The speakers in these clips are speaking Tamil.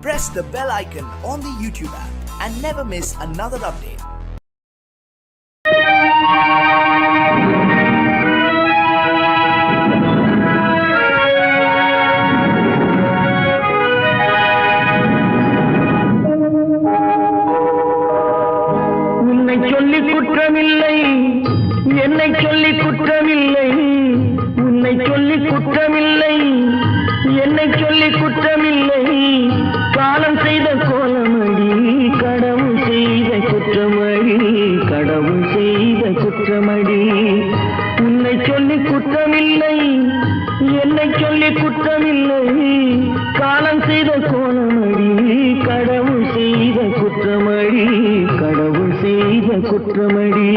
press the bell icon on the YouTube app and never miss another update. என்னை சொல்லி குற்றமில்லை, உன்னை சொல்லி குற்றமில்லை, என்னை சொல்லி குற்றமில்லை. காலம் செய்த கோலமடி, கடவுள் செய்த குற்றமடி, கடவுள் செய்த குற்றமடி. உன்னை சொல்லி குற்றமில்லை, என்னை சொல்லி குற்றமில்லை. காலம் செய்த கோலமடி, கடவுள் செய்த குற்றமடி, கடவுள் செய்த குற்றமடி.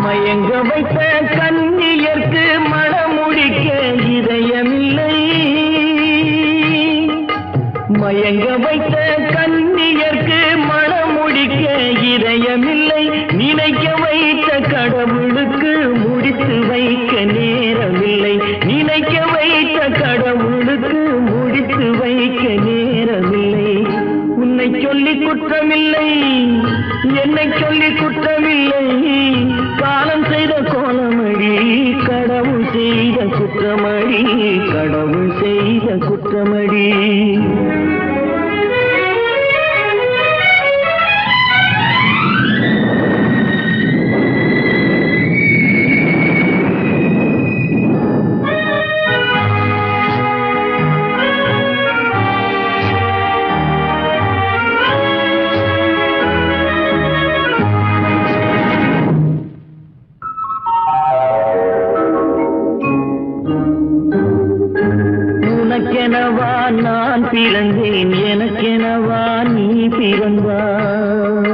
மயங்க வைத்த கண்ணியர்க்கு மனமுடிக்க இதயமில்லை, மயங்க வைத்த கண்ணியர்க்கு மனமுடிக்க இதயமில்லை. நினைக்க வைத்த கடவுளுக்கு முடித்து வைக்க நேரமில்லை, நினைக்க வைத்த கடவுளுக்கு முடித்து வைக்க நேரமில்லை. உன்னை சொல்லி குற்றமில்லை, என்னை சொல்லி குற்றமில்லை. காலம் செய்த கோலமடி, கடவுள் செய்த குற்றமடி, கடவுள் செய்த குற்றமடி. உனக்கெனவா நான் பிறந்தேன், எனக்கெனவா நீ பிறந்தாய்.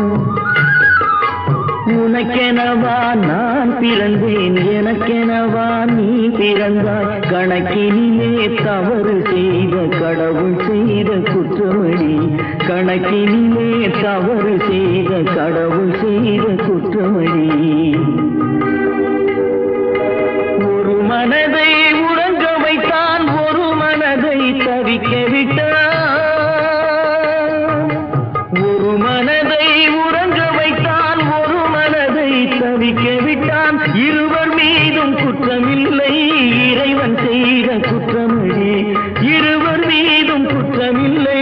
உனக்கெனவா நான் பிறந்தேன், எனக்கெனவா நீ பிறந்தாய். கணக்கினிலே தவறு செய்த கடவுள் செய்த குற்றமடி, கணக்கினிலே தவறு செய்த கடவுள் செய்த குற்றமடி. ஒரு மனதை உறங்க வைத்தான், ஒரு மனதை தவிக்க விட்டான். ஒரு மனதை உறங்க வைத்தான், ஒரு மனதை தவிக்க விட்டான். இருவர் மீதும் குற்றமில்லை, இறைவன் செய்த குற்றமடி. இருவர் மீதும் குற்றமில்லை,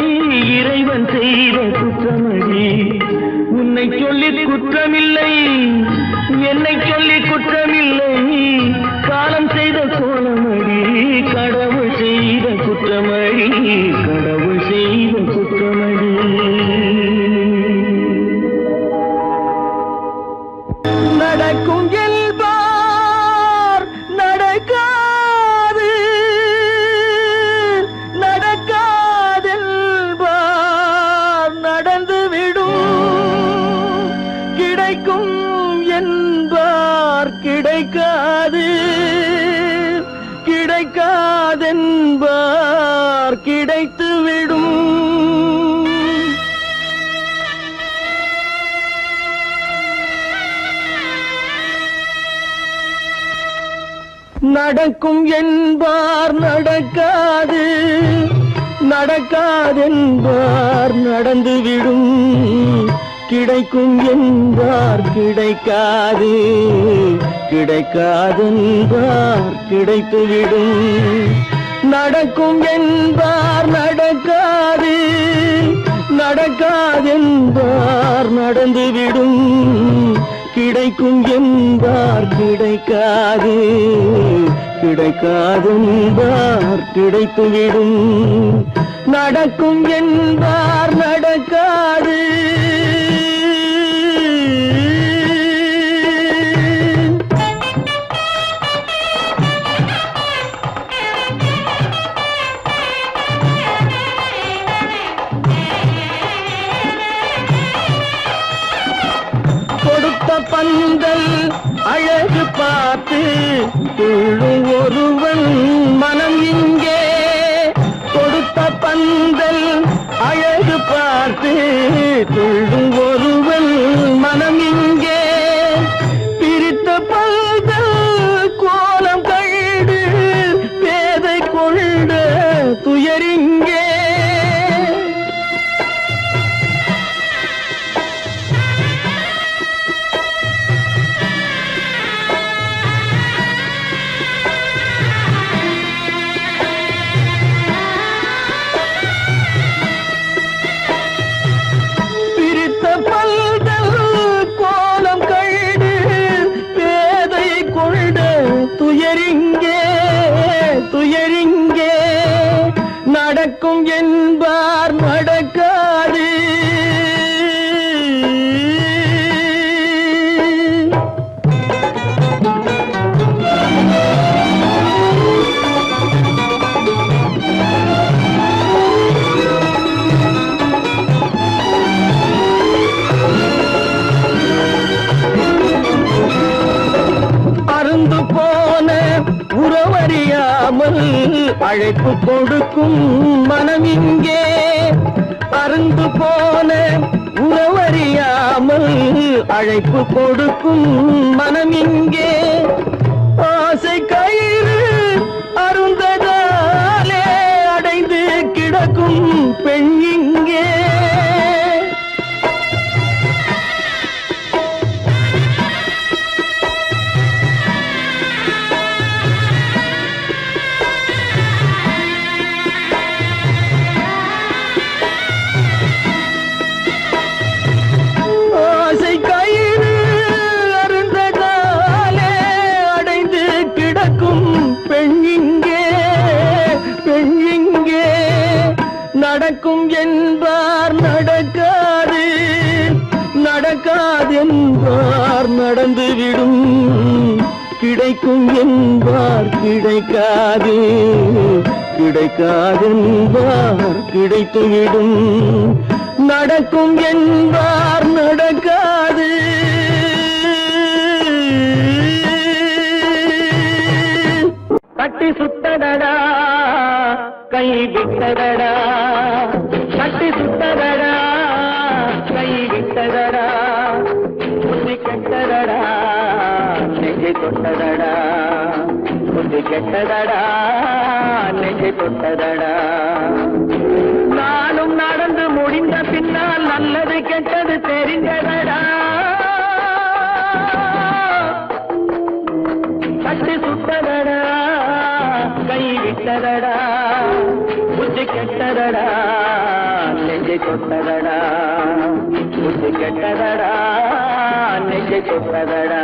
இறைவன் செய்த குற்றமடி. உன்னை சொல்லி குற்றமில்லை, என்னை சொல்லி குற்றமில்லை. காலம் செய்த கோலமடி, கடவுள் செய்த குற்றமடி, கடவுள் செய்த குற்றமடி. நடக்கும் என்பார் நடக்காது, நடக்காதென்பார் நடந்துவிடும். கிடைக்கும் என்பார் கிடைக்காது, கிடைக்காதென்பார் கிடைத்துவிடும். நடக்கும் என்பார் நடக்காது, நடக்காதென்பார் நடந்துவிடும். கிடைக்கும் என்பார் கிடைக்காது, கிடைக்காதென்பார் கிடைத்துவிடும். நடக்கும் என்பார் நடக்காது, நடக்காதென்பார் நடந்துவிடும். கிடைக்கும் என்பார் கிடைக்காது, கிடைக்காதென்பார் கிடைத்துவிடும். நடக்கும் என்பார் நடக்காது. பந்தல் அழகு பார்த்து துள்ளும் ஒருவன் மனம் இங்கே கொடுத்த பந்தல் அழகு பார்த்து துள்ளும் ஒருவன் மனம் இங்கே பிரித்த பந்தல் கோலம் கண்டு பேதை கொண்ட துயரிங்கே துயரிங்கே நடக்கும் என்பார் நடக்காது அருந்து போன உறவறியாமல் அழைப்பு கொடுக்கும் மனம் இங்கே அருந்து போன உறவறியாமல் அழைப்பு கொடுக்கும் மனம் இங்கே ஆசை கயிறு அருந்ததாலே அடைந்து கிடக்கும் பெண் இங்கே நடக்கும் என்பார் நடக்காது நடக்காது என்பார் நடந்துவிடும் கிடைக்கும் என்பார் கிடைக்காது கிடைக்காது என்பார் கிடைத்துவிடும் நடக்கும் என்பார் நடக்காது கட்டி சுத்தடடா கை விட்டதடா கட்டி சுத்ததடா கை விட்டதடா புத்தி கெட்டதடா நெஞ்சை தொட்டதடா புத்தி கெட்டதடா நெஞ்சை தொட்டதடா நானும் நடந்து முடிந்த பின்னால் நல்லது கெட்டது தெரிந்ததடா கட்டி சுத்ததடா கை விட்டதடா புத்தி கெட்டதடா நெஞ்சை தொட்டதடா புத்தி கெட்டதடா நெஞ்சை தொட்டதடா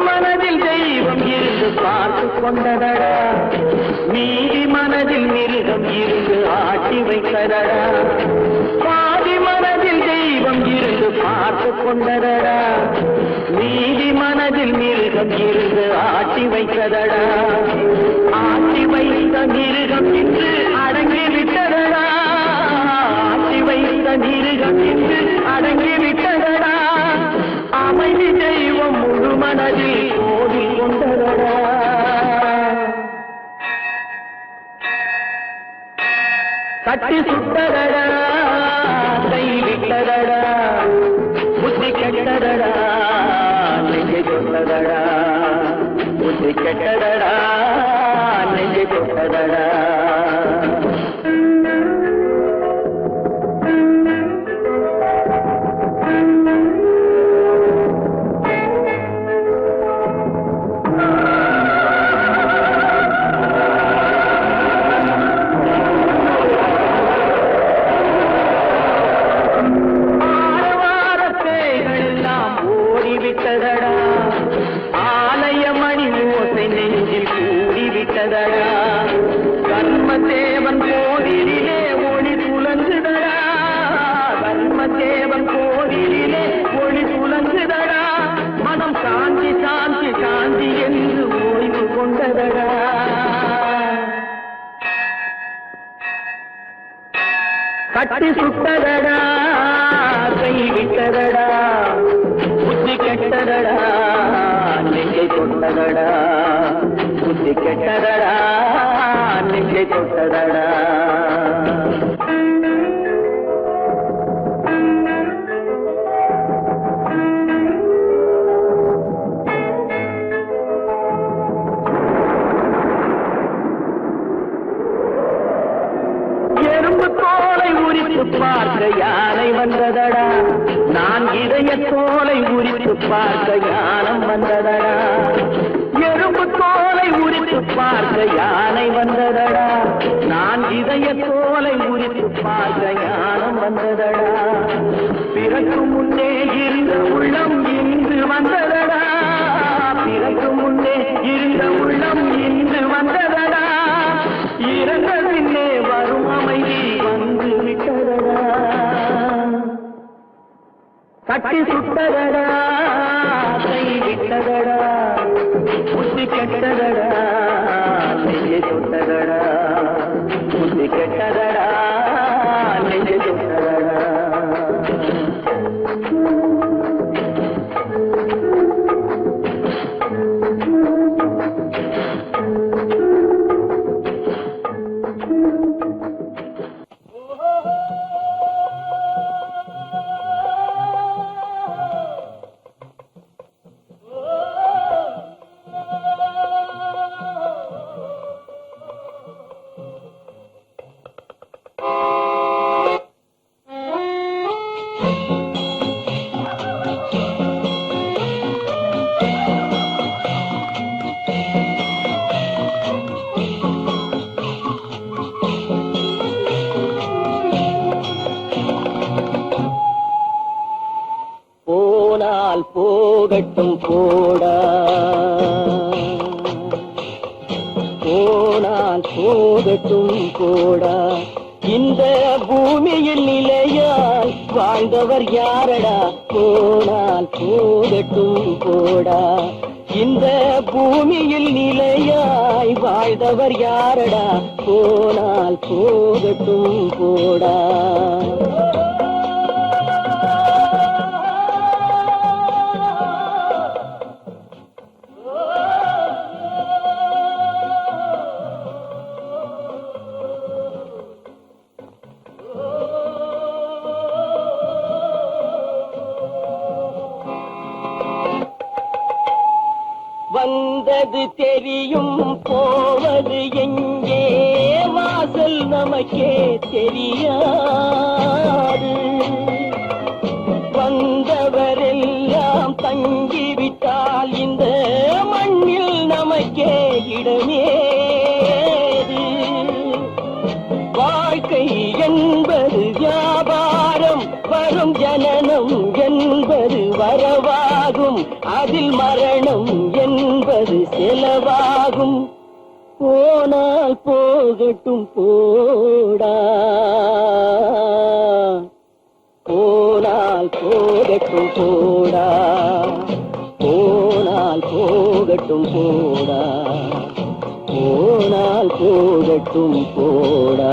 மனதில் தெய்வம் இருந்து பார்த்து கொண்டதடா மீதி மனதில் மிருகம் இருந்து ஆட்டி வைத்ததடா பாதி மனதில் தெய்வம் இருந்து பார்த்து கொண்டதடா மீதி மனதில் மிருகம் இருந்து ஆட்டி வைத்ததடா ஆட்டி வைத்த மிருகம் இன்று அடங்கி விட்டதடா ஆட்டி வைத்த மிருகம் இன்று அடங்கி விட்டதடா அமைதி தெய்வம் முழு மனதில் ஓடி கொண்டதடா கட்டி சுட்டதடா கை விட்டதடா புத்தி கெட்டதடா நெஞ்சை தொட்டதடா புத்தி கெட்டதடா நெஞ்சை தொட்டதடா ஆலயமணி ஓசை நெஞ்சில் கூடிவிட்டதடா கர்ம கட்டி சுட்டதடா கை விட்டதடா புத்தி கெட்டதடா நெஞ்சை தொட்டதடா புத்தி கெட்டதடா நெஞ்சை தொட்டதடா பார்க்க யானை வந்ததடா நான் இதய தோலை உரித்து பார்க்க யானம் வந்ததடா எறும்பு தோலை உரித்து பார்க்க யானை வந்ததடா நான் இதய தோலை உரித்து பார்க்க யானம் வந்ததடா பிறகு முன்னே இருந்த உள்ளம் இன்று வந்ததடா பிறகு முன்னே இருந்த உள்ளம் இன்று வந்ததடா இறந்த பின்னே வரும் அமைதி வந்து விட்டதடா கட்டி சுட்டதடா கை விட்டதடா புத்தி கெட்டதடா நெஞ்சை சுட்டதடா புத்தி கெட்டதடா நெஞ்சை சுட்டதடா போகட்டும் போடா போனால் போகட்டும் போடா இந்த பூமியில் நிலையால் வாழ்ந்தவர் யாரடா போனால் போகட்டும் போடா இந்த பூமியில் நிலையாய் வாழ்ந்தவர் யாரடா போனால் போகட்டும் போடா வந்தது தெரியும் போவது எங்கே வாசல் நமக்கே தெரியாது வந்தவரெல்லாம் தங்கிவிட்டால் இந்த மண்ணில் நமக்கே இடமேது வாழ்க்கை என்பது வியாபாரம் வரும் ஜனனம் என்பது வரவாகும் அதில் மரணம் என்பது செலவாகும் போனால் போகட்டும் போடா போனால் போகட்டும் போடா போனால் போகட்டும் போடா போனால் போகட்டும் போடா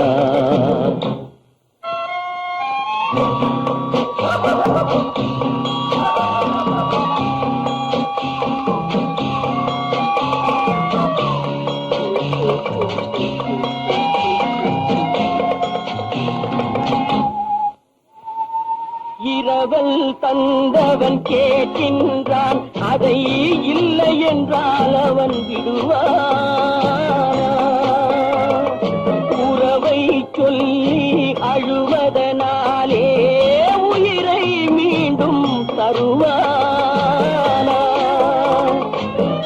இரவல் தந்தவன் கேட்கின்றான் அதை இல்லை என்றால் அவன் விடுவான் உறவை சொல்லி அழுவதனாலே உயிரை மீண்டும் தருவானா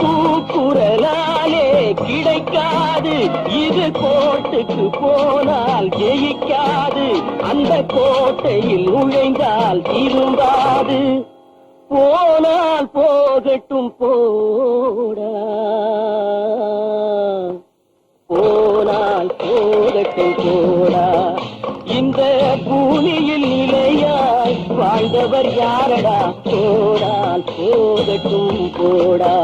கூக்குரலாலே கிடைக்காது இது கோட்டுக்கு போனால் ஜெயிக்காது அந்த கோட்டையில் நுழைந்தால் திரும்பாது போனால் போகட்டும் போடா போனால் போகட்டும் போடா இந்த பூமியில் நிலையாய் வாழ்ந்தவர் யாரடா போனால் போகட்டும் போடா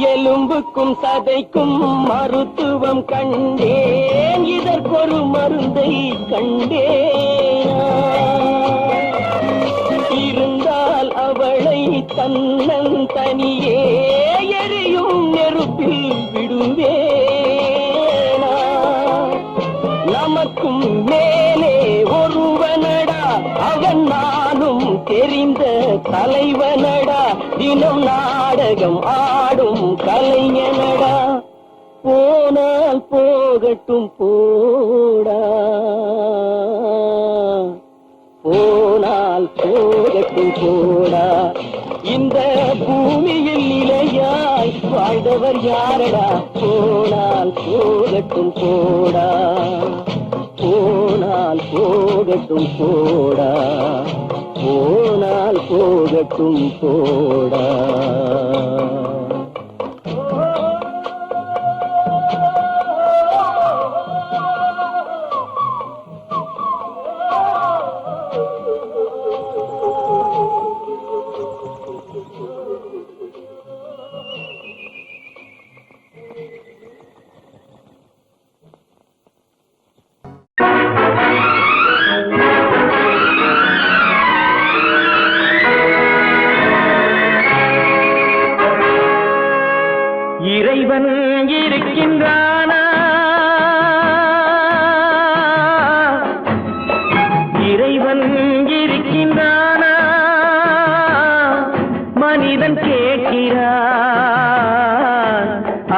எலும்புக்கும் சதைக்கும் மருத்துவம் கண்டேன், இதற்கொரு மருந்தை கண்டேன். இருந்தால் அவளை தன்னன் தனியே எரியும் நெருப்பில் விடுவேனா? நமக்கும் மேலே ஒருவனடா, அவன் நானும் தெரிந்த தலைவனடா, தினம் நாடகம் ஆடும் கலைஞனடா. போனால் போகட்டும் போடா, போனால் போகட்டும் போடா. இந்த பூமியில் நிலையாய் வாழ்ந்தவர் யாரடா? போனால் போகட்டும் போடா, போனால் போகட்டும் போடா, போனால் போகட்டும் போடா. இறைவன் இருக்கின்றானா? இறைவன் இருக்கின்றானா? மனிதன் கேட்கிறான்.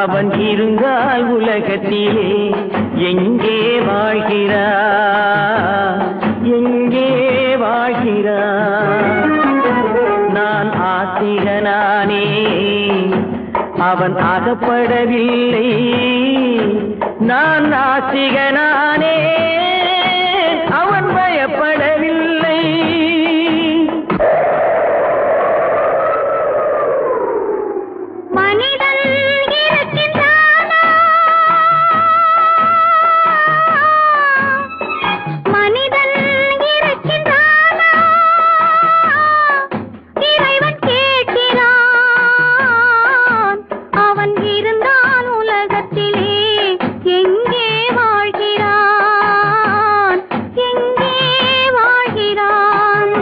அவன் இருந்தால் உலகத்திலே எங்கே வாழ்கிறான்? எங்கே வாழ்கிறான்? நான் ஆத்திகனானே, அவன் அகப்படவில்லை. நான் நாத்திகனானே, அவன் பயப்படவில்லை. மனிதன் இருக்கின்றானா? மனிதன் இருக்கின்றானா? இறைவன் கேட்கிறான். அவன் இருந்தான் உலகத்திலே எங்கே வாழ்கிறான்? எங்கே வாழ்கிறான்?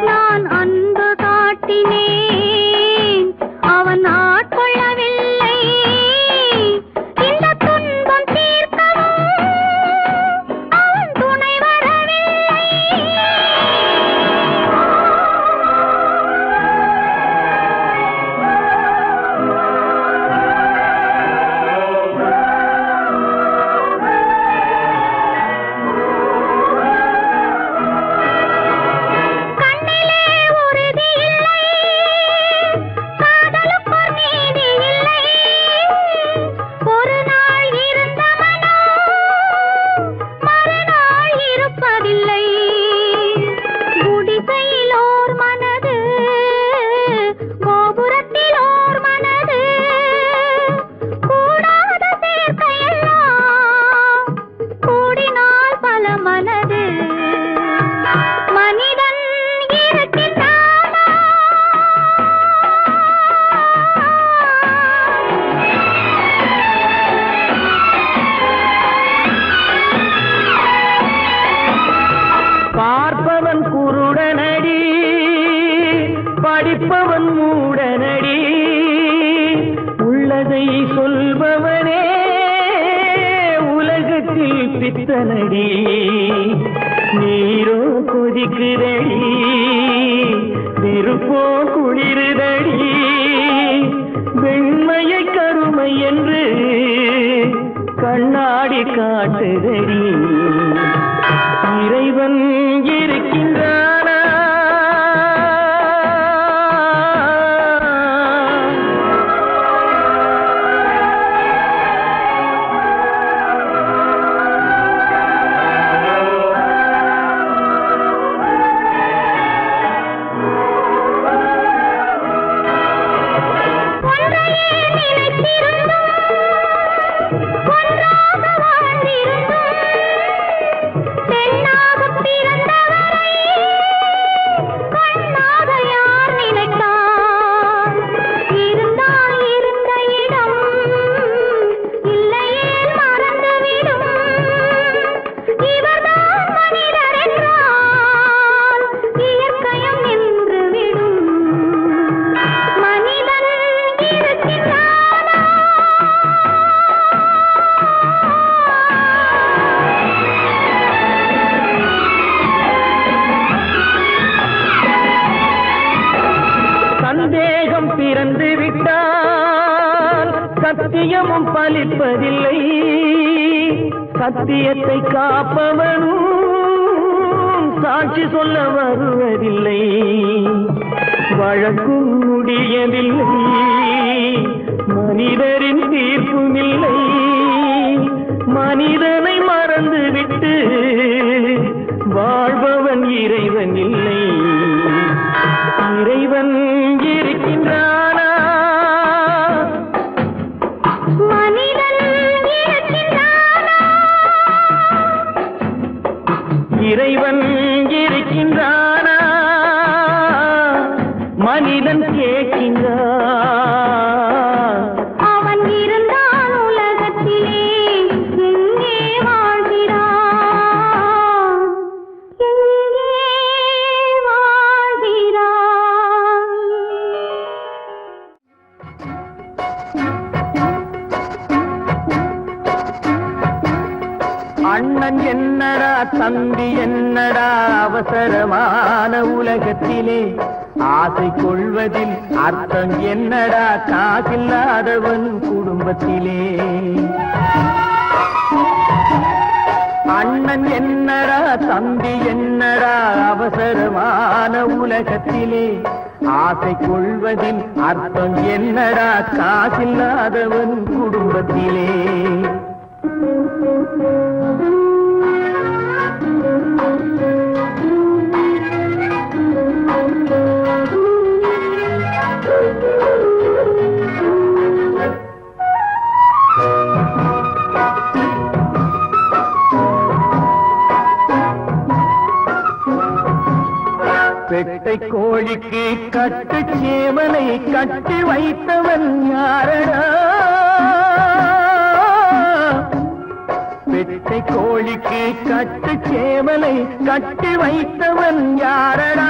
நான் அன்பு காட்டினேன், அவன் ஆட்கொள்ளவில்லை. இந்த துன்பம் தீர்க்கவும் அவன் துணை வரவில்லை. கண்ணிலே உறுதி இல்லை, காதலுக்கோர் நீதி இல்லை. ஒரு நாள் இருந்த மனம் மறுநாள் இருப்பதில்லை. குடிசையில் ஓர் மனது, கோபுரத்தில் ஓர் மனது, கூடாத சேர்க்கையெல்லாம் கூடினால் பல மனது. மனிதன் இருக்கின்றானா? பார்ப்பவன் குருடனடி, படிப்பவன் மூடனடி. உள்ளதை சொல்பவனே உலகத்தில் பித்தனடி. நீரோ கொதிக்குதடி, நெருப்போ குளிருதடி. வெண்மையை கருமை என்று கண்ணாடி காட்டுதடி. இறைவன் இருக்கின்றானா? ஒன்றையே நினைத்திருந்தும் ஒன்றாக வாழ்ந்திருந்தும் சத்தியமும் பலிப்பதில்லை, சத்தியத்தை காப்பவனும் சாட்சி சொல்ல வருவதில்லை. வழக்கும் முடியவில்லை, மனிதரின் தீர்ப்பும் இல்லை. மனிதனை மறந்துவிட்டு வாழ்பவன் இறைவன் இல்லை. இறைவன் இருக்கின்றானா? மனிதன் இருக்கின்றானா? இறைவன் இருக்கின்றானா? மனிதன் கேட்கின்றான். அவன் இருந்தான் உலகத்திலே, எங்கே வாழ்கிறான்? எங்கே வாழ்கிறான்? அண்ணன் என்னடா தம்பி என்னடா அவசரமான உலகத்திலே, ஆசை கொள்வதில் அர்த்தம் என்னடா காசில்லாதவன் குடும்பத்திலே. அண்ணன் என்னடா தம்பி என்னடா அவசரமான உலகத்திலே, ஆசை கொள்வதில் அர்த்தம் என்னடா காசில்லாதவன் குடும்பத்திலே. பெட்டை கோழிக்கு கட்டு சேவலை கட்டி வைத்தவன் யாரடா? பெட்டை கோழிக்கு கட்டு சேவலை கட்டி வைத்தவன் யாரடா?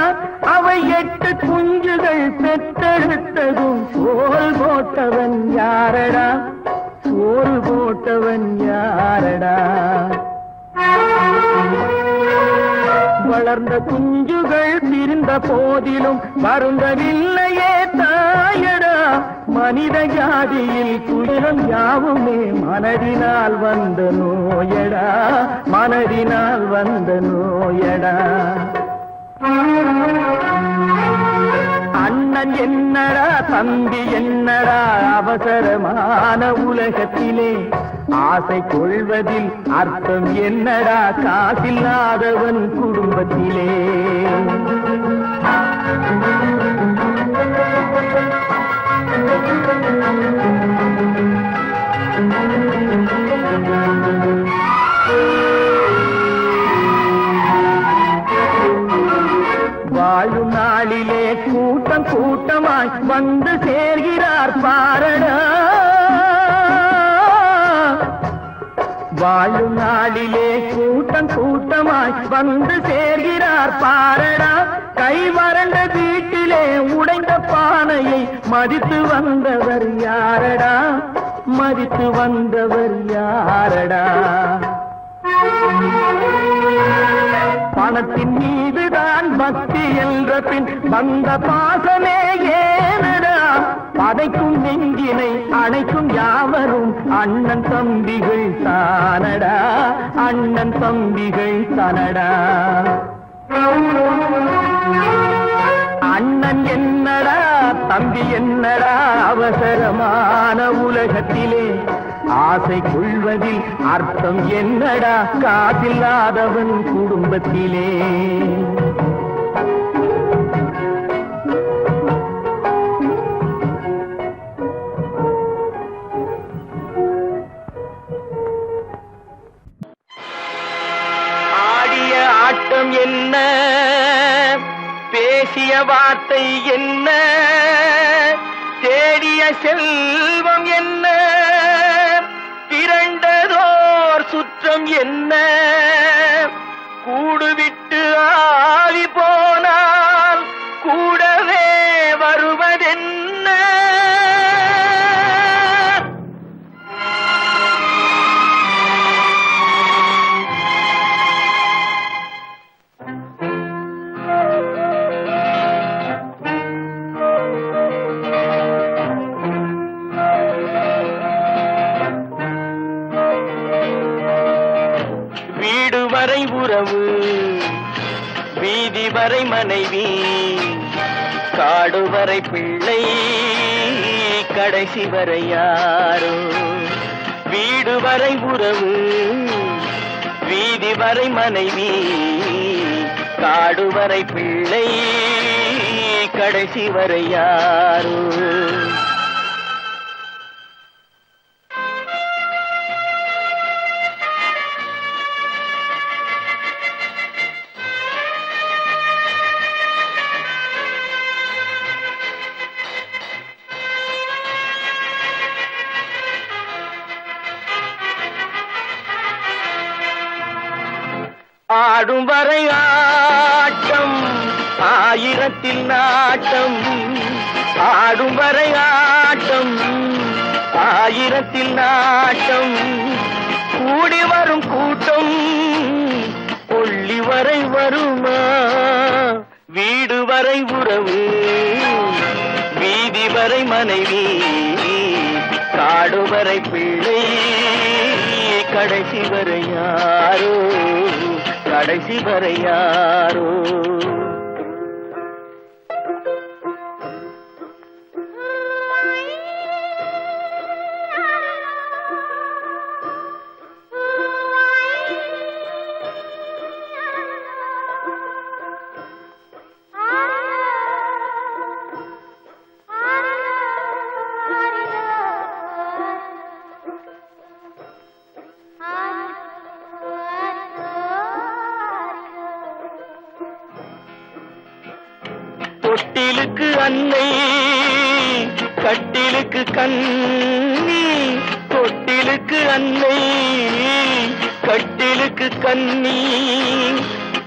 அவை 8 குஞ்சுகள் பெற்றெடுத்ததும் சோறு போட்டவன் யாரடா? சோறு போட்டவன் யாரடா? வளர்ந்த குஞ்சுகள் பிரிந்த போதிலும் வருந்தவில்லையே தாயடா. மனித ஜாதியில் துயரம் யாவுமே மனதினால் வந்த நோயடா, மனதினால் வந்த நோயடா. அண்ணன் என்னடா தம்பி என்னடா அவசரமான உலகத்திலே, ஆசை கொள்வதில் அர்த்தம் என்னடா காசில்லாதவன் குடும்பத்திலே. வாழும் நாளிலே கூட்டம் கூட்டமாய் வந்து சேர்கிறார் பாரடா. வாழும் நாளிலே கூட்டம் கூட்டமாய் வந்து சேர்கிறார் பாரடா. கை வறண்ட வீட்டிலே உடைந்த பானையை மதித்து வந்தவர் யாரடா? மதித்து வந்தவர் யாரடா? பணத்தின் மீதுதான் பக்தி என்ற பின் வந்த பாசமே ஏனடா? பதைக்கும் நெஞ்சினை அணைக்கும் யாவரும் அண்ணன் தம்பிகள் தானடா, அண்ணன் தம்பிகள் தானடா. அண்ணன் என்னடா தம்பி என்னடா அவசரமான உலகத்திலே, ஆசை கொள்வதில் அர்த்தம் என்னடா காசில்லாதவன் குடும்பத்திலே. ஆடிய ஆட்டம் என்ன, பேசிய வார்த்தை என்ன, தேடிய செல்வம் என்ன, திரண்டதோர் சுற்றம் என்ன, கூடுவிட்டு ஆவி போனால் கூடவே வருவதென்ன. வரை உறவு, வீதி வரை மனைவி, காடு வரை பிள்ளை, கடைசி வரை யாரோ. வீடு வரை உறவு, வீதி வரை மனைவி, காடு வரை பிள்ளை, கடைசி வரை யாரோ. ஆடும் வரை ஆட்டம், ஆயிரத்தில் நாட்டம். ஆடும் வரை ஆட்டம், ஆயிரத்தில் நாட்டம். கூடி வரும் கூட்டம் கொள்ளி வரை வருமா. வீடு வரை உறவு, வீதி வரை மனைவி, காடு வரை பிள்ளை, கடைசி வரை யாரோ, கடைசி வரை யாரோ. தொட்டிலுக்கு அன்னை, கட்டிலுக்கு கண்ணி. தொட்டிலுக்கு அன்னை, கட்டிலுக்கு கண்ணி.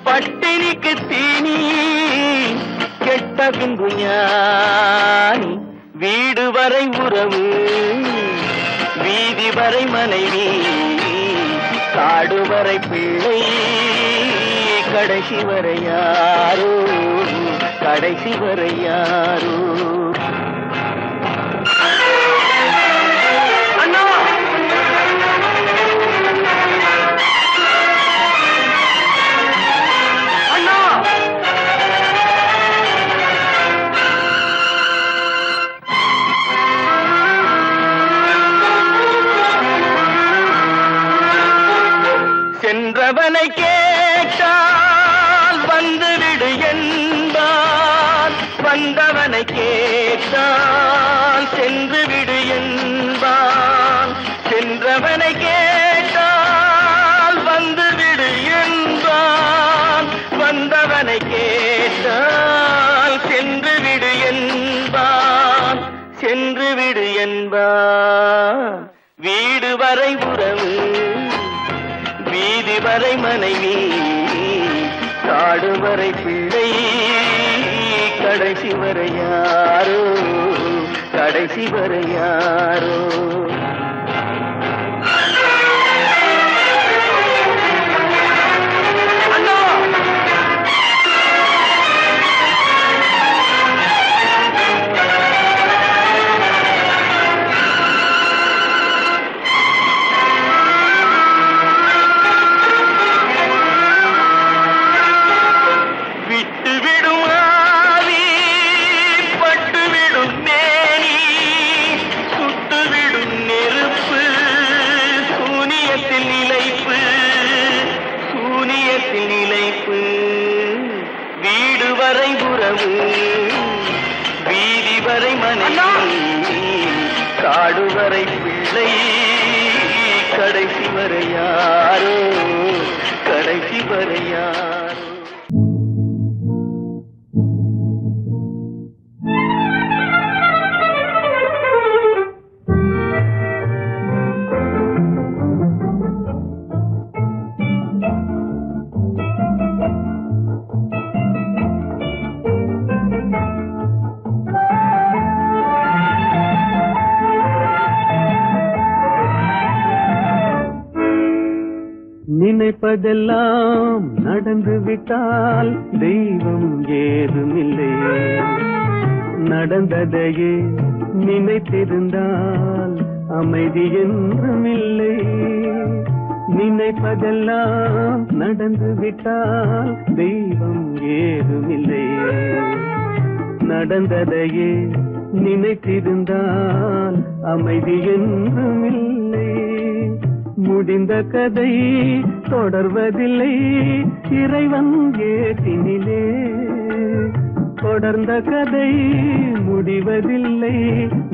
பட்டினிக்கு தீனி, கெட்ட பின்பு ஞானி. வீடு வரை உறவு, வீதி வரை மனைவி, காடு வரை பிள்ளை, கடைசி வரை யாரோ, கடைசி வரை யாரோ. அண்ணா, அண்ணா, சென்றவனை கேட்டால் வந்துவிடு என்பான், வந்தவனை கேட்டால் சென்று விடு என்பான். சென்றவனை கேட்டால் வந்துவிடு என்பான், வந்தவனை கேட்டால் சென்று விடு என்பான், சென்று விடு என்பான். வீடு வரை உறவு, வீதி வரை மனைவி, காடு வரை பிள்ளை, கடைசி வரை யாரோ, கடைசி வரை யாரோ. வீடு வரை உறவு, வீதி வரை மனைவி, காடு வரை பிள்ளை, கடைசி வரை யாரோ, கடைசி வரை யாரோ. நினைப்பதெல்லாம் நடந்து விட்டால் தெய்வம் ஏதுமில்லை, நடந்ததையே நினைத்திருந்தால் அமைதி என்றுமில்லை. நினைப்பதெல்லாம் நடந்து விட்டால் தெய்வம் ஏதுமில்லை. நடந்ததையே நினைத்திருந்தால் அமைதி என்றுமில்லை. முடிந்த கதை தொடர்வதில்லை இறைவன் ஏற்றினிலே. தொடர்ந்த கதை முடிவதில்லை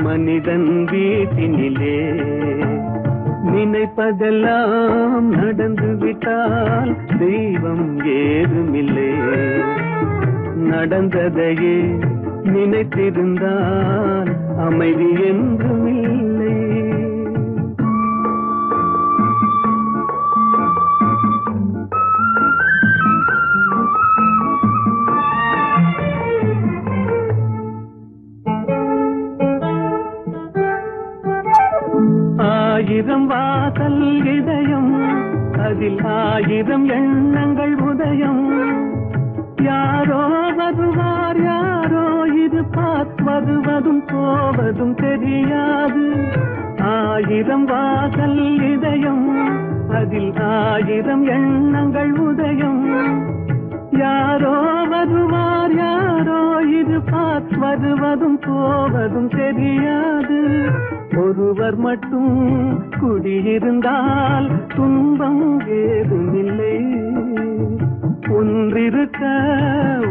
மனிதன் வீட்டினிலே. நினைப்பதெல்லாம் நடந்து விட்டால் தெய்வம் ஏதுமில்லை. நடந்ததையே நினைத்திருந்தால் அமைதி என்றுமில்லை. ஆயிரம் வாசல் இதயம், அதில் ஆயிரம் எண்ணங்கள் உதயம். யாரோ வருவார் யாரோ இருப்பார், வருவதும் போவதும் தெரியாது. ஆயிரம் வாசல் இதயம், அதில் ஆயிரம் எண்ணங்கள் உதயம். யாரோ வருவார் யாரோ இருப்பார், வருவதும் போவதும் தெரியாது. ஒருவர் மட்டும் குடியிருந்தால் துன்பம் ஏதுமில்லை. ஒன்றிருக்க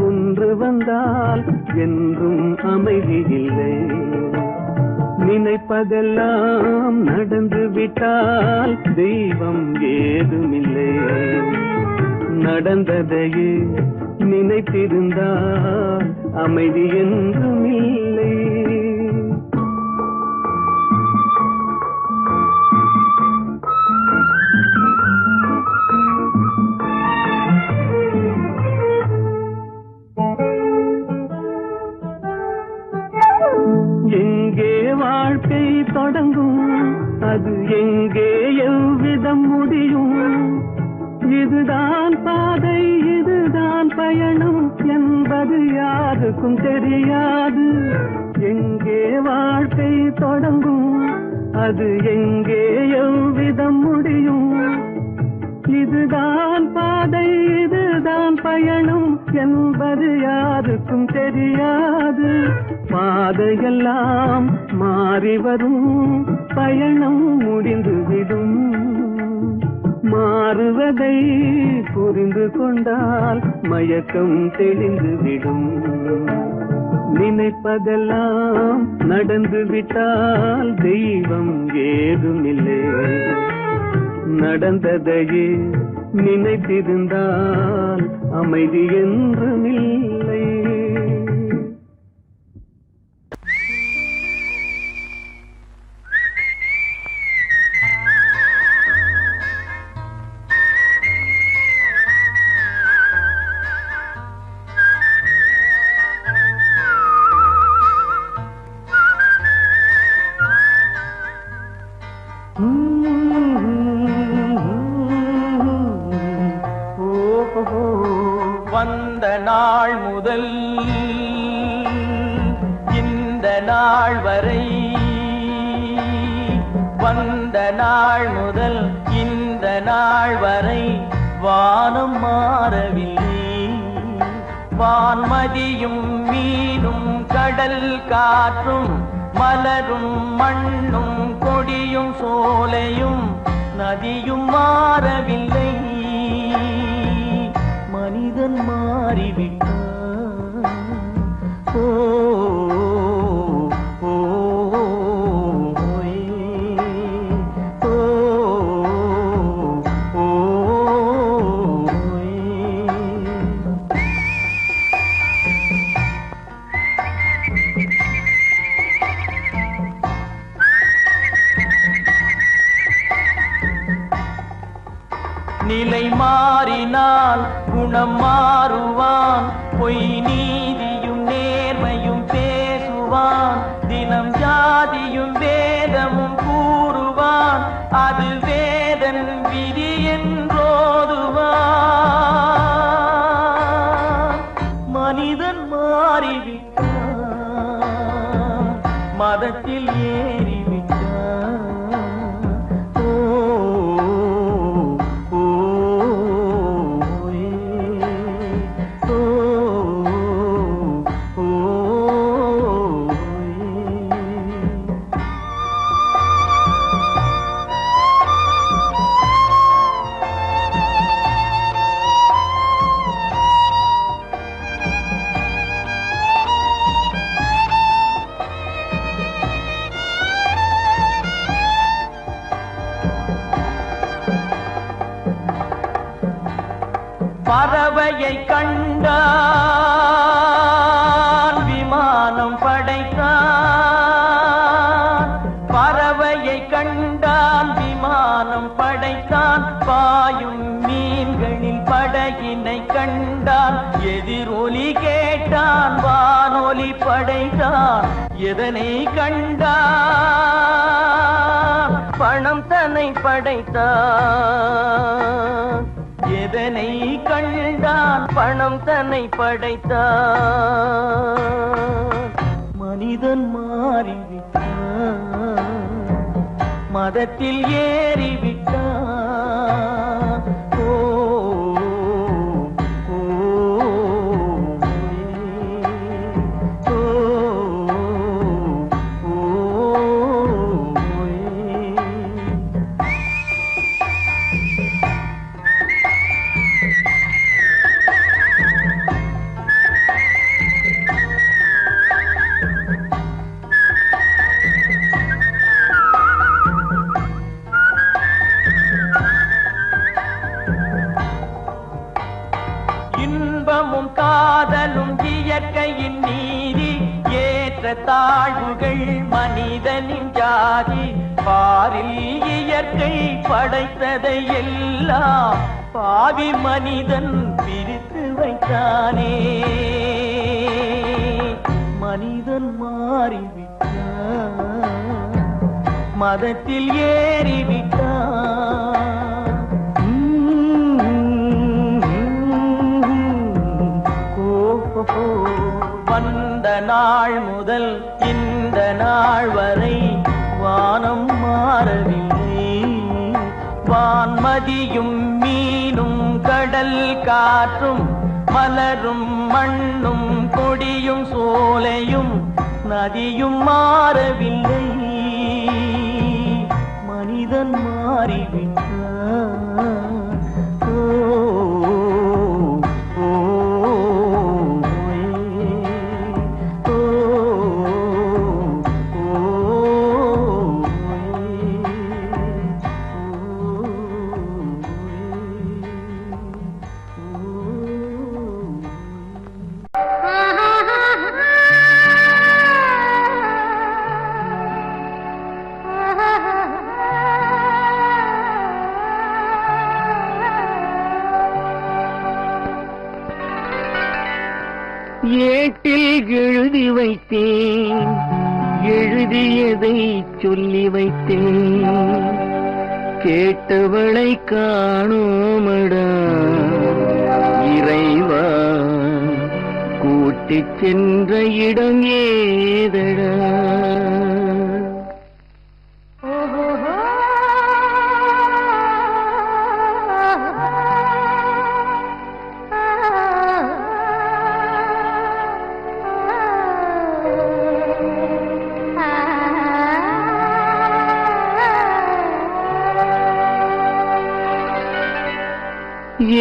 ஒன்று வந்தால் என்றும் அமைதி இல்லை. நினைப்பதெல்லாம் நடந்து விட்டால் தெய்வம் ஏதுமில்லை. நடந்ததையே நினைத்திருந்தால் அமைதி என்றுமில்லை. எங்கே வாழ்க்கை தொடங்கும், அது எங்கே எவ்விதம் முடியும்? இதுதான் பாதை இதுதான் பயணம் என்பது யாருக்கும் தெரியாது. எங்கே வாழ்க்கை தொடங்கும், அது எங்கே எவ்விதம் முடியும்? இதுதான் பாதை இதுதான் பயணம் என்பது யாருக்கும் தெரியாது. பாதையெல்லாம் மாறி வரும், பயணம் முடிந்துவிடும். மாறுவதை புரிந்து கொண்டால் மயக்கம் தெளிந்துவிடும். நினைப்பதெல்லாம் நடந்து விட்டால் தெய்வம் ஏதுமில்லை. நடந்ததையே நினைத்திருந்தால் அமைதி என்றுமில்லை. வந்த நாள் முதல் இந்த நாள் வரை, வந்த நாள் முதல் இந்த நாள் வரை வானம் மாறவில்லை. வான்மதியும் மீனும் கடல் காற்றும் மலரும் மண்ணும் கொடியும் சோலையும் நதியும் மாறவில்லை. மனிதன் மாறிவிட்டான். ஓ ஓ ஓ ஓ நிலை மாறினால் குணம் மாறுவான். பொய் நீதியும் நேர்மையும் பேசுவான். தினம் ஜாதியும் வேதமும் கூறுவான். அது வேதன் விதி என்றோதுவான். மனிதன் மாறிவிட்டான், மதத்தில் ஏறிவிட்டான். ஓ பறவையை கண்டான் விமானம் படைத்தான். பறவையை கண்டான் விமானம் படைத்தான். பாயும் மீன்களில் படகினை கண்டான். எதிரொலி கேட்டான் வானொலி படைத்தான். எதனை கண்டான் பணம் தன்னை படைத்தான். எதனை கண்டான் பணம் தன்னை படைத்தான். மனிதன் மாறிவிட்டான், மதத்தில் ஏறிவிட்டான். ஓ ஓ, ஓ, ஓ, இன்பமும் காதலும் இயற்கையின் நீதி. ஏற்ற தாழ்வுகள் மனிதனின் ஜாதி. பாரில் இயற்கை படைத்ததை எல்லாம் பாவி மனிதன் பிரித்து வைத்தானே. மனிதன் மாறிவிட்டான், மதத்தில் ஏறிவிட்டான். வந்த நாள் முதல் இந்த நாள் வரை வானம் மாறவில்லை. வான்மதியும் மீனும் கடல் காற்றும் மலரும் மண்ணும் கொடியும் சோலையும் நதியும் மாறவில்லை. மனிதன் மாறிவிட்டான். ஏட்டில் எழுதி வைத்தேன், எழுதியதை சொல்லி வைத்தேன். கேட்டவளை காணோமடா இறைவா, கூட்டிச் சென்ற இடம் ஏதடா.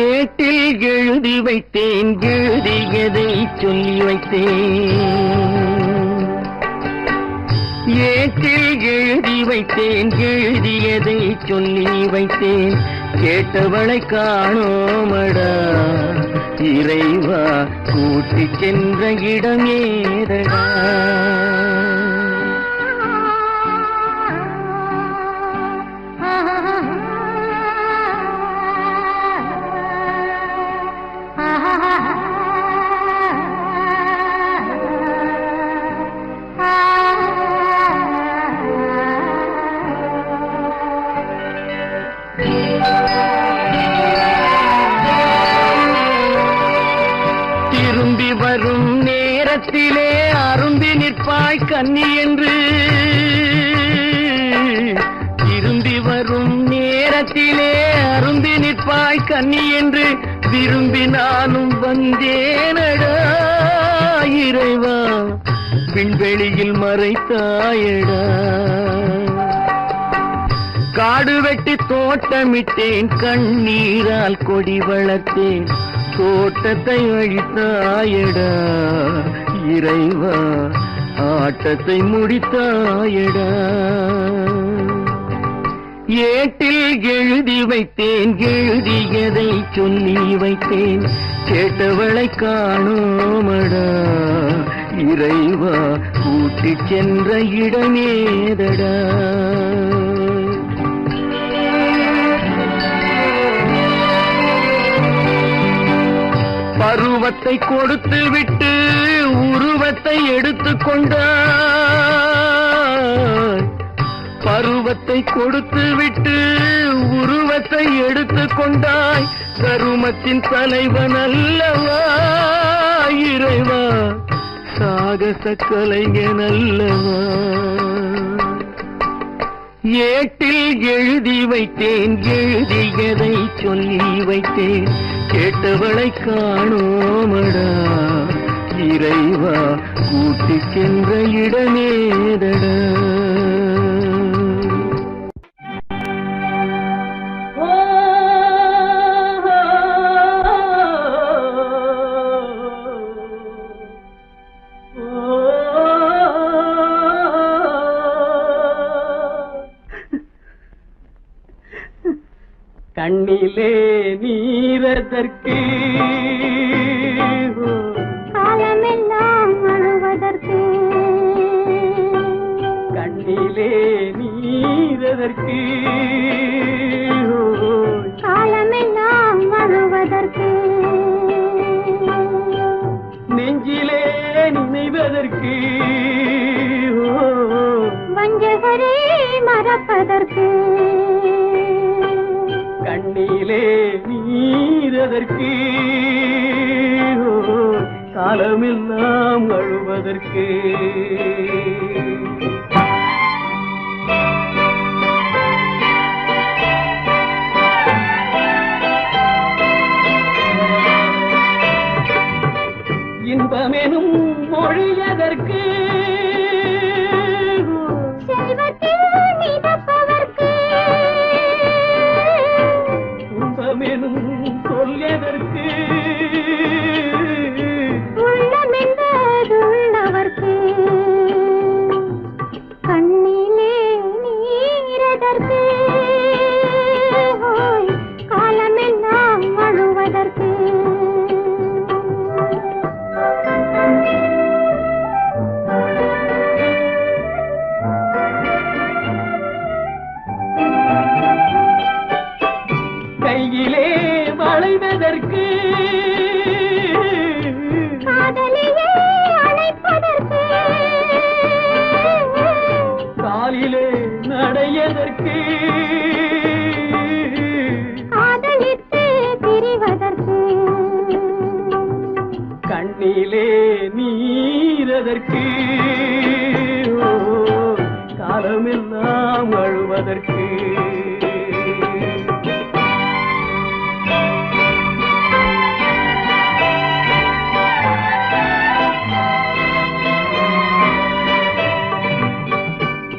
ஏட்டில் எழுதி வைத்தேன், எழுதியதை சொல்லி வைத்தேன். ஏட்டில் எழுதி வைத்தேன், எழுதியதை சொல்லி வைத்தேன். கேட்டவளை காணோமடா இறைவா, கூட்டிச் சென்ற இடம் ஏதடா. திரும்பி வரும் நேரத்திலே அரும்பி நிற்பாய் கன்னி என்று. திரும்பி வரும் நேரத்திலே அரும்பி நிற்பாய் கன்னி என்று விரும்பி நானும் வந்தேனடா இறைவா, விண்வெளியில் மறைத்தாயடா. காடு வெட்டி தோட்டமிட்டேன், கண்ணீரால் கொடி வளர்த்தேன். தோட்டத்தை அழித்தாயடா இறைவா, ஆட்டத்தை முடித்தாயடா. ஏட்டில் எழுதி வைத்தேன், எழுதியதை சொல்லி வைத்தேன், கேட்டவளை காணோமடா இறைவா, கூட்டிச் சென்ற இடமேதடா. பருவத்தை கொடுத்து விட்டு உருவத்தை எடுத்துக் கொண்டாய், பருவத்தை கொடுத்து விட்டு உருவத்தை எடுத்துக் கொண்டாய், கருமத்தின் தலைவன் அல்லவா இறைவா, சாகச கலைஞன் அல்லவா. ஏட்டில் எழுதி வைத்தேன், எழுதியதை சொல்லி வைத்தேன், கேட்டவளை காணோமடா இறைவா, கூட்டிச் சென்ற இடமேதடா. கண்ணிலே நீரதற்கு, காலமெல்லாம் அழுவதற்கு, கண்ணிலே நீரதற்கு, காலமெல்லாம் அழுவதற்கு, நெஞ்சிலே நினைவதற்கு, வஞ்சகரே மறப்பதற்கு, கண்ணிலே நீரதற்கு, காலமெல்லாம் அழுவதற்கு. இன்பமெனும் மொழியதற்கு, செல்வத்தில் மிதப்பதற்கு, துன்பமெனும் சொல்லியதற்கு, உள்ளமென்பதுள்ளவர்க்கு, கண்ணிலே நீரதற்கு, காலமெல்லாம் அழுவதற்கு. கையிலே வளைவதற்கு, காதலியே அழைப்பதற்கு, காலிலே நடையதற்கு, காதலித்து பிரிவதற்கு, கண்ணிலே நீரதற்கு, காலமெல்லாம் அழுவதற்கு.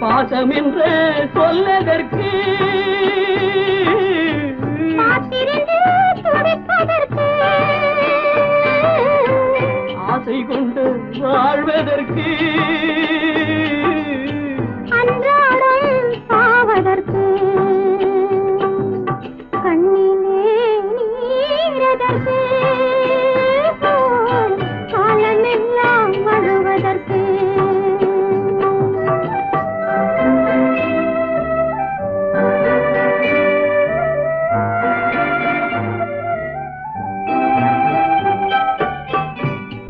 பாசமென்ற சொல்லதற்கு, காத்திருந்து துடிப்பதற்கு, ஆசை கொண்டு வாழ்வதற்கு, அன்றாடம் சாவதற்கு, கண்ணிலே நீரதற்கு, காலமெல்லாம் அழுவதற்கு.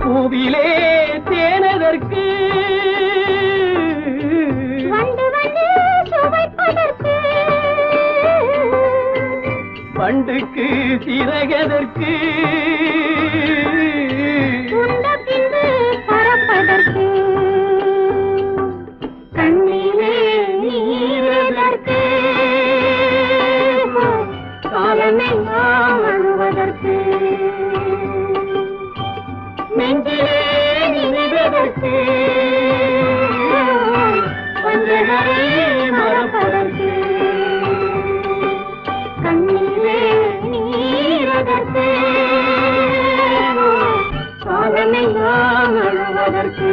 பூவிலே தேனதற்கு, வந்து வந்து சுவைப்பதற்கு, பண்டுக்கு சிறகதற்கு, உண்ட பின்பு பறப்பதற்கு, கண்ணிலே நீரதற்கு, காலமெல்லாம் அழுவதற்கு, நெஞ்சிலே நினைவதற்கு, வஞ்சகரை மறப்பதற்கு, கண்ணிலே நீரதற்கு, காலமெல்லாம் அழுவதற்கு.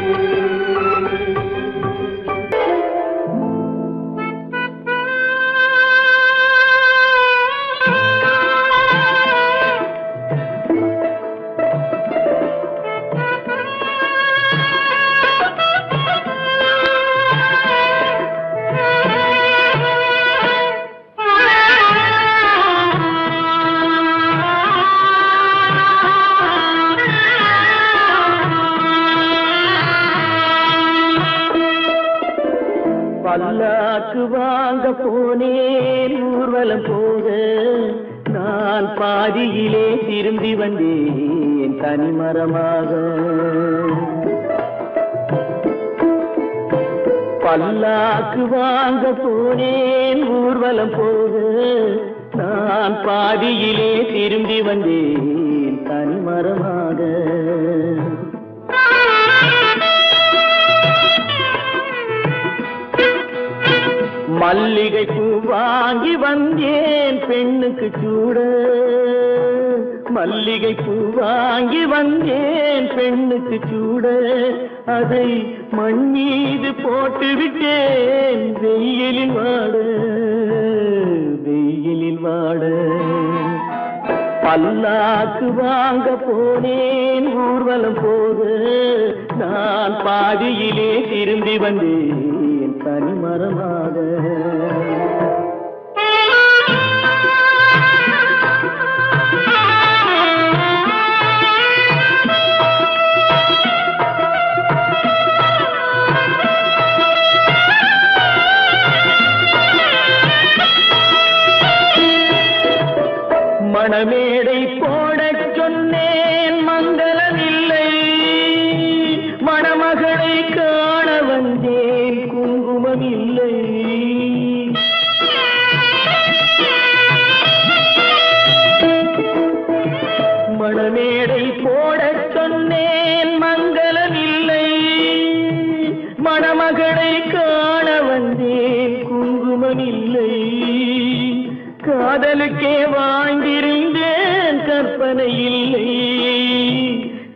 பல்லாக்கு வாங்க போனேன் ஊர்வலம் போக, நான் பாதியிலே திரும்பி வந்தேன் தனிமரமாக. பல்லாக்கு வாங்க போனேன் ஊர்வலம் போக, நான் பாதியிலே திரும்பி வந்தேன் தனிமரமாக. மல்லிகை பூ வாங்கி வந்தேன் பெண்ணுக்கு சூட, மல்லிகை பூ வாங்கி வந்தேன் பெண்ணுக்கு சூட, அதை மண் மீது போட்டு விட்டேன் வெயிலில் வாட, வெயிலில் வாட. பல்லாக்கு வாங்க போனேன் ஊர்வலம் போக, நான் பாதியிலே திரும்பி வந்தேன் தனிமரமாக. மணமேடை போடச் சொன்னேன் மங்களமில்லை, மணமகளை காண வந்தேன் குங்குமம் இல்லை. மணமேடை போடச் சொன்னேன் மங்களமில்லை, மணமகளை காண வந்தேன் குங்குமம் இல்லை. காதலுக்கே வாழ்ந்திருந்தேன் கற்பனை இல்லை,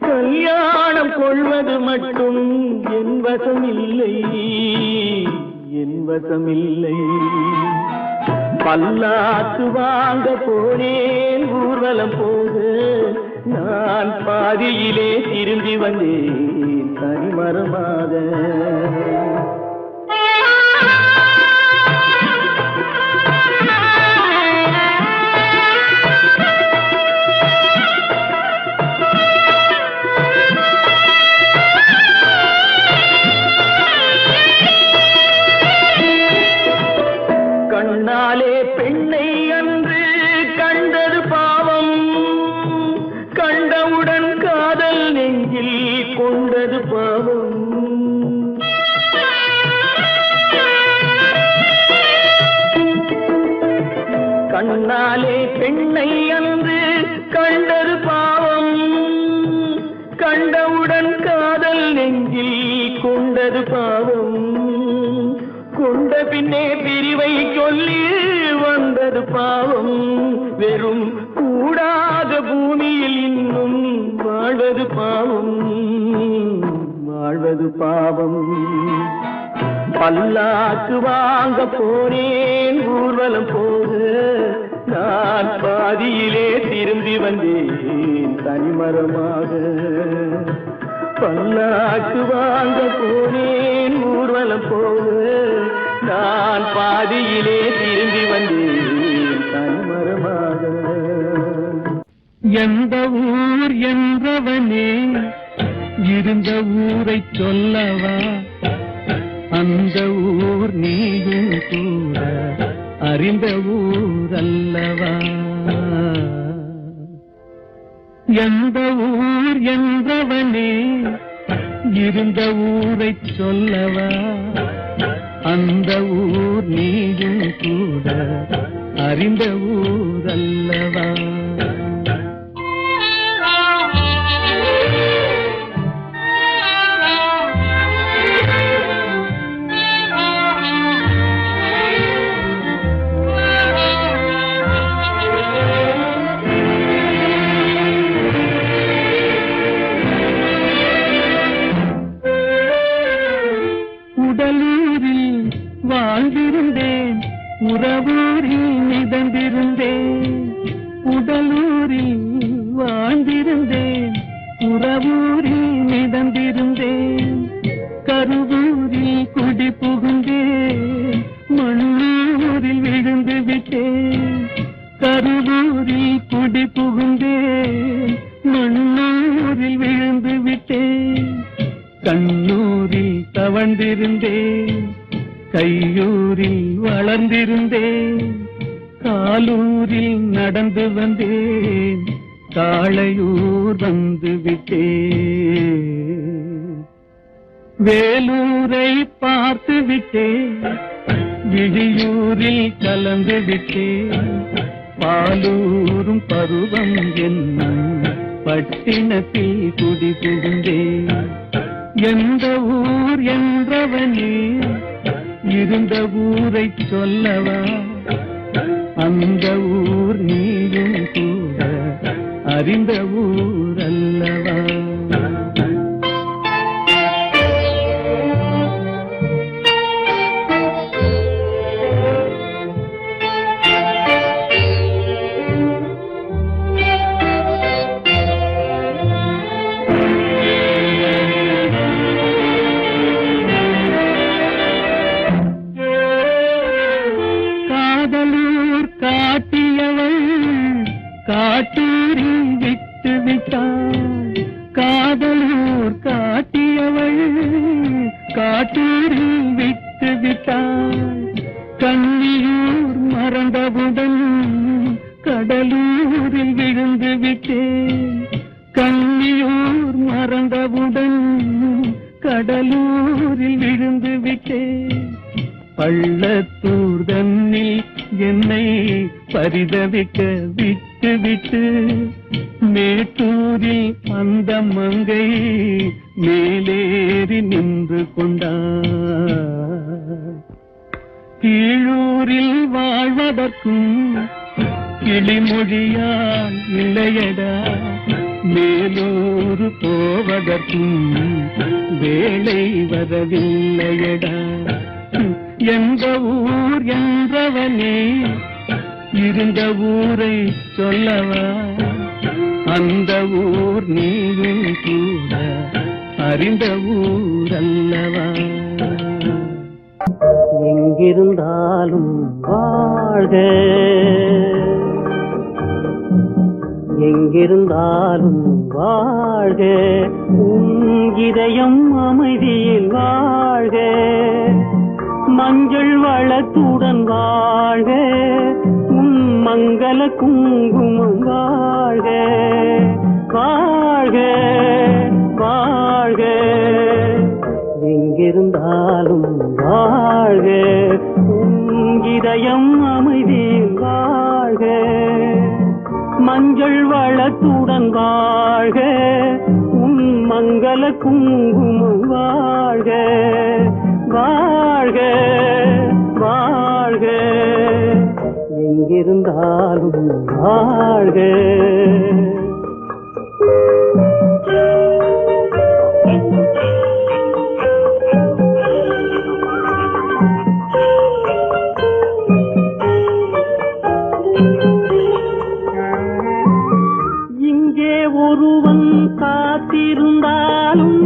கல்யாணம் கொள்வது மட்டும் என் வசம் இல்லை, என் வசம் இல்லை. பல்லாக்கு வாங்க போனேன் ஊர்வலம் போக, நான் பாதியிலே திரும்பி வந்தேன் தனிமரமாக. கண்ணாலே பெண்ணை அன்று கண்டது பாவம், கண்டவுடன் காதல் நெஞ்சில் கொண்டது பாவம். கண்ணாலே பெண்ணை அன்று கண்டது பாவம், கண்டவுடன் காதல் நெஞ்சில் கொண்டது பாவம். கொண்ட பின்னே பிரிவை சொல்லி வந்தது பாவம், வெறும் கூடாத பூமியில் இன்னும் வாழ்வது பாவம், வாழ்வது பாவம். பல்லாக்கு வாங்க போனேன் ஊர்வலம் போக, நான் பாதியிலே திரும்பி வந்தேன் தனிமரமாக. பல்லாக்கு வாங்க போனேன் ஊர்வலம் போக, நான் பாதியிலே திரும்பி வந்தேன் தனிமரமாக. எந்த ஊர் என்றவனே இருந்த ஊரை சொல்லவா, அந்த ஊர் நீயும் கூட அறிந்த ஊர் அல்லவா. எந்த ஊர் என்றவனே இருந்த ஊரை சொல்லவா, அந்த ஊர் நீயும் கூட அறிந்த ஊர் அல்லவா. உடலூரில் வாழ்ந்திருந்தேன், உறவூரில் மிதந்திருந்தேன். உடலூரில் வாழ்ந்திருந்தேன், உறவூரில் மிதந்திருந்தேன். கருவூரில் குடி புகுந்தேன், மண்ணூரில் விழுந்து விட்டேன். கருவூரில் குடி புகுந்தேன், மண்ணூரில் விழுந்து விட்டேன். கண்ணூரில் தவழ்ந்திருந்தேன், கையூரில் அமர்ந்திருந்தேன், காலூரில் நடந்து வந்தேன், காளையூர் வந்து விட்டேன். வேலூரை பார்த்து விட்டேன், விழியூரில் கலந்து விட்டேன், பாலூரும் பருவம் என்னும் பட்டினத்தில் குடி புகுந்தேன். எந்த ஊர் என்றவனே இருந்த ஊரை சொல்லவா, அந்த ஊர் நீயும் கூட அறிந்த ஊர் அல்லவா. காட்டூரில் விட்டு விட்டாள், காதலூர் காட்டியவள் காட்டூரில் விட்டு விட்டாள். கண்ணியூர் மறந்தவுடன் கடலூரில் விழுந்து விட்டேன், கண்ணியூர் மறந்தவுடன் கடலூரில் விழுந்து விட்டேன். பள்ளத்தூர் தன்னில் என்னை பரிதவிக்க விட்டு விட்டு மேட்டூரில் அந்த மங்கை மேலேறி நின்று கொண்டார். கீழூரில் வாழ்வதற்கும் கிளிமொழியால் இல்லையடா, மேலூர் போவதற்கும் வேளை வரவில்லையடா. எந்த ஊர் என்றவனே இருந்த ஊரை சொல்லவா, அந்த ஊர் நீயும் கூட அறிந்த ஊர் அல்லவா. எங்கிருந்தாலும் வாழ்க, எங்கிருந்தாலும் வாழ்க, உன் இதயம் அமைதியில் வாழ்க, மஞ்சள் வளத்துடன் வாழ்க, உன் மங்கள குங்குமம் வாழ்க, வாழ்க வாழ்க. எங்கிருந்தாலும் வாழ்க, உன் இதயம் அமைதியில் வாழ்க, மஞ்சள் வளத்துடன் வாழ்க, உன் மங்கள குங்குமம் வாழ்க, வாழ்க வாழ்க. எங்கிருந்தாலும் வாழ்க. இங்கே ஒருவன் காத்திருந்தாலும்,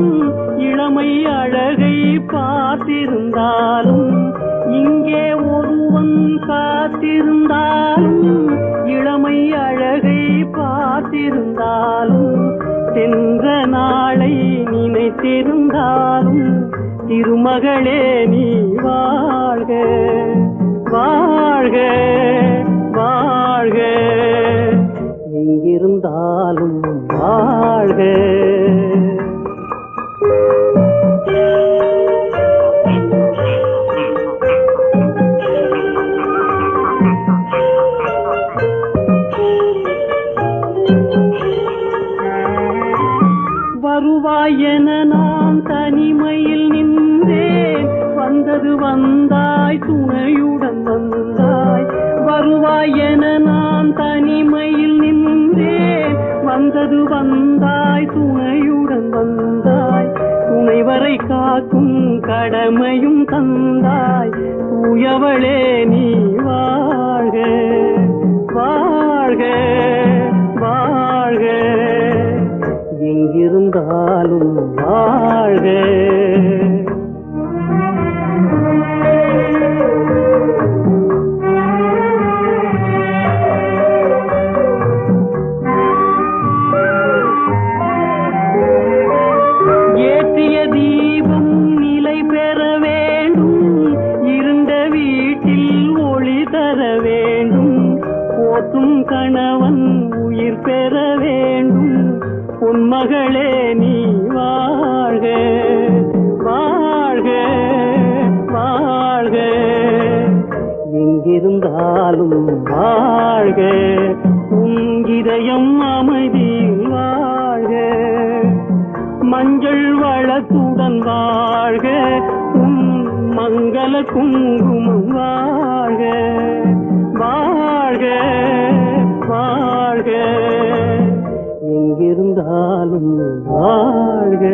இளமை அழகை பார்த்திருந்தாலும், இங்கே ஒருவன் காத்திருந்தாலும், இளமை அழகை பார்த்திருந்தாலும், சென்ற நாளை நினைத்திருந்தாலும், திருமகளே நீ வாழ்க, வாழ்க வாழ்க. எங்கிருந்தாலும் வாழ்க. வருவாயென நான் தனிமையில் நின்றேன், வந்தது வந்தாய் துணையுடன் வந்தாய். வருவாயென நான் தனிமையில் நின்றேன், வந்தது வந்தாய் துணையுடன் வந்தாய். துணைவரை காக்கும் கடமையும் தந்தாய், தூயவளே நீ வாழ்க, வாழ்க வாழ்க. எங்கிருந்தாலும் வாழ்க. ஏற்றிய தீபம் நிலை பெற வேண்டும், இருண்ட வீட்டில் பொன்மகளே நீ வாழ்க வாழ்க வாழ்க எங்கிருந்தாலும் வாழ்க உன் இதயம் அமைதியில் வாழ்க மஞ்சள் வளத்துடன் வாழ்க உன் மங்கள குங்குமம் வாழ்க வாழ்க வாழ்க எங்கிருந்தாலும் வாழ்க